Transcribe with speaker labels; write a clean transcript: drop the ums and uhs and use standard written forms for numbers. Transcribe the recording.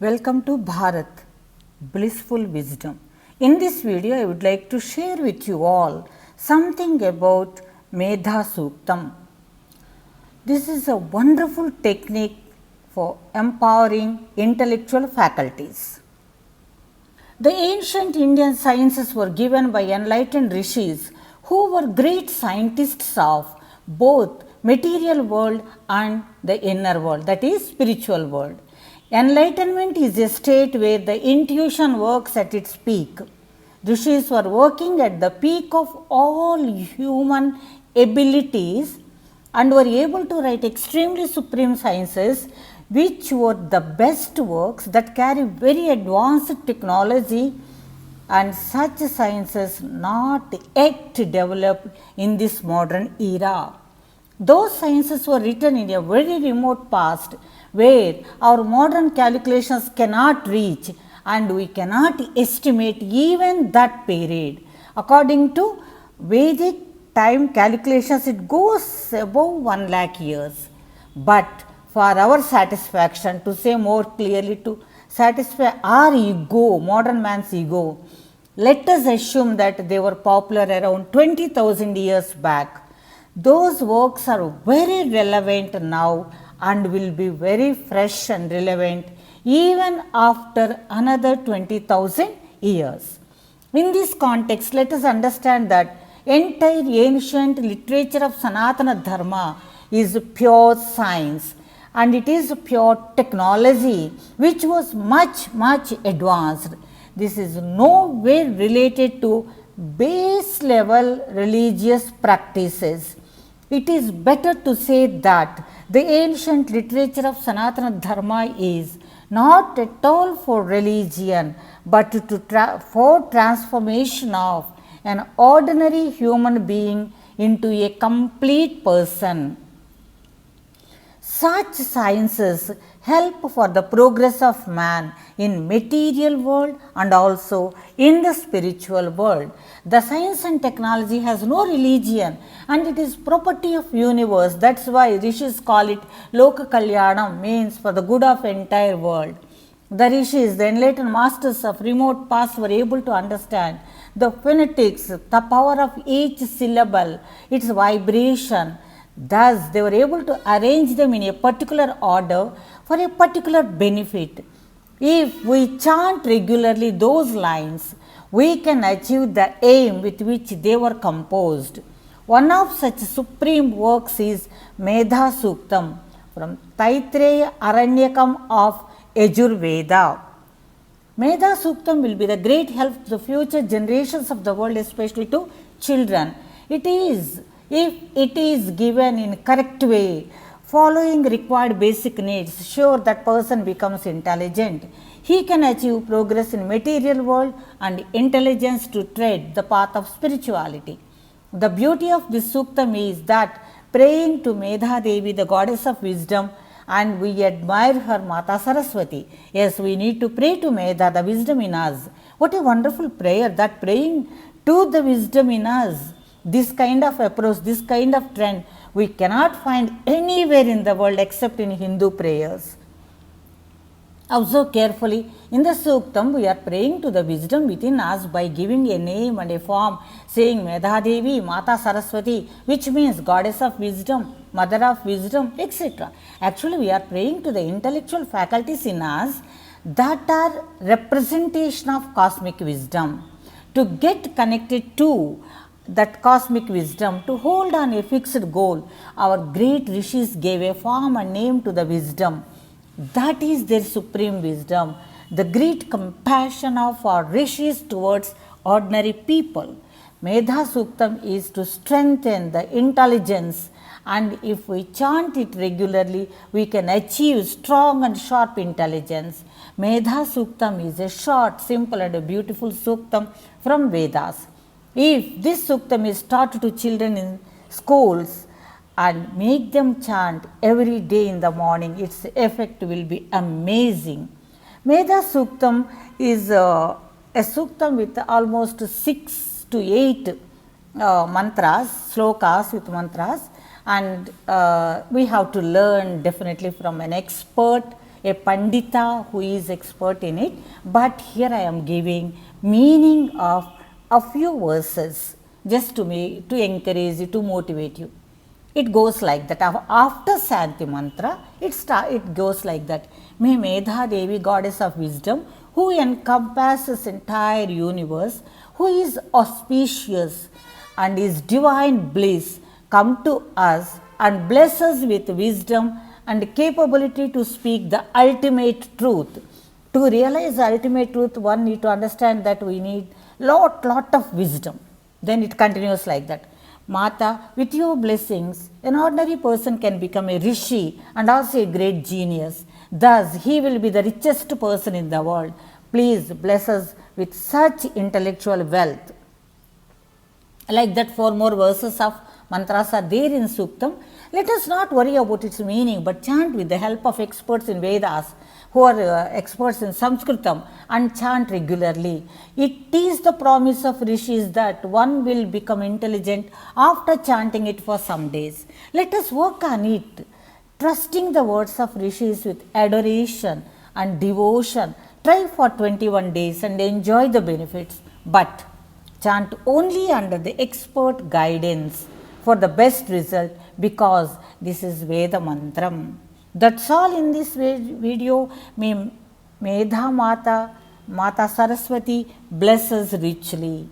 Speaker 1: Welcome to Bharat, Blissful Wisdom. In this video, I would like to share with you all something about Medha Suktam. This is a wonderful technique for empowering intellectual faculties. The ancient Indian sciences were given by enlightened rishis who were great scientists of both material world and the inner world, that is spiritual world. Enlightenment is a state where the intuition works at its peak. Rishis were working at the peak of all human abilities and were able to write extremely supreme sciences which were the best works that carry very advanced technology, and such sciences not yet developed in this modern era. Those sciences were written in a very remote past where our modern calculations cannot reach, and we cannot estimate even that period. According to Vedic time calculations, it goes above 1 lakh years. But for our satisfaction, to say more clearly, to satisfy our ego, modern man's ego, let us assume that they were popular around 20,000 years back. Those works are very relevant now and will be very fresh and relevant even after another 20,000 years. In this context, let us understand that entire ancient literature of Sanatana Dharma is pure science, and it is pure technology which was much advanced. This is nowhere related to base level religious practices. It is better to say that the ancient literature of Sanatana Dharma is not at all for religion, but for transformation of an ordinary human being into a complete person. Such sciences help for the progress of man in material world and also in the spiritual world. The science and technology has no religion and it is property of universe. That's why rishis call it Loka Kalyanam, means for the good of entire world. The rishis, the enlightened masters of remote past, were able to understand the phonetics, the power of each syllable, its vibration. Thus, they were able to arrange them in a particular order for a particular benefit. If we chant regularly those lines, we can achieve the aim with which they were composed. One of such supreme works is Medha Suktam from Taittareya Aranyakam of Yajurveda. Medha Suktam will be the great help to the future generations of the world, especially to children. If it is given in correct way, following required basic needs, sure that person becomes intelligent. He can achieve progress in material world and intelligence to tread the path of spirituality. The beauty of this Suktam is that praying to Medha Devi, the goddess of wisdom, and we admire her Mata Saraswati. Yes, we need to pray to Medha, the wisdom in us. What a wonderful prayer, that praying to the wisdom in us. This kind of approach, this kind of trend, we cannot find anywhere in the world except in Hindu prayers. Observe carefully, in the Suktam, we are praying to the wisdom within us by giving a name and a form, saying Medha Devi, Mata Saraswati, which means goddess of wisdom, mother of wisdom, etc. Actually, we are praying to the intellectual faculties in us that are representation of cosmic wisdom. To get connected to that cosmic wisdom, to hold on a fixed goal, our great rishis gave a form and name to the wisdom. That is their supreme wisdom, the great compassion of our rishis towards ordinary people. Medha Suktam is to strengthen the intelligence, and if we chant it regularly, we can achieve strong and sharp intelligence. Medha Suktam is a short, simple and a beautiful Suktam from Vedas. If this Suktam is taught to children in schools and make them chant every day in the morning, its effect will be amazing. Medha Suktam is a Suktam with almost 6 to 8 mantras, slokas with mantras, and we have to learn definitely from an expert a Pandita who is expert in it, but here I am giving meaning of a few verses just to encourage you, to motivate you. It goes like that. After Shanti mantra, it goes like that. May Medha Devi, goddess of wisdom, who encompasses entire universe, who is auspicious and is divine bliss, come to us and bless us with wisdom and capability to speak the ultimate truth. To realize the ultimate truth, one need to understand that we need lot of wisdom. Then it continues like that. Mata, with your blessings, an ordinary person can become a rishi and also a great genius. Thus, he will be the richest person in the world. Please bless us with such intellectual wealth. Like that, 4 more verses of mantras are there in Suktam. Let us not worry about its meaning, but chant with the help of experts in Vedas, who are experts in Sanskritam, and chant regularly. It is the promise of rishis that one will become intelligent after chanting it for some days. Let us work on it, trusting the words of rishis with adoration and devotion. Try for 21 days and enjoy the benefits, but chant only under the expert guidance for the best result, because this is Veda Mantram. That's all in this video. May Medha Mata Saraswati bless us richly.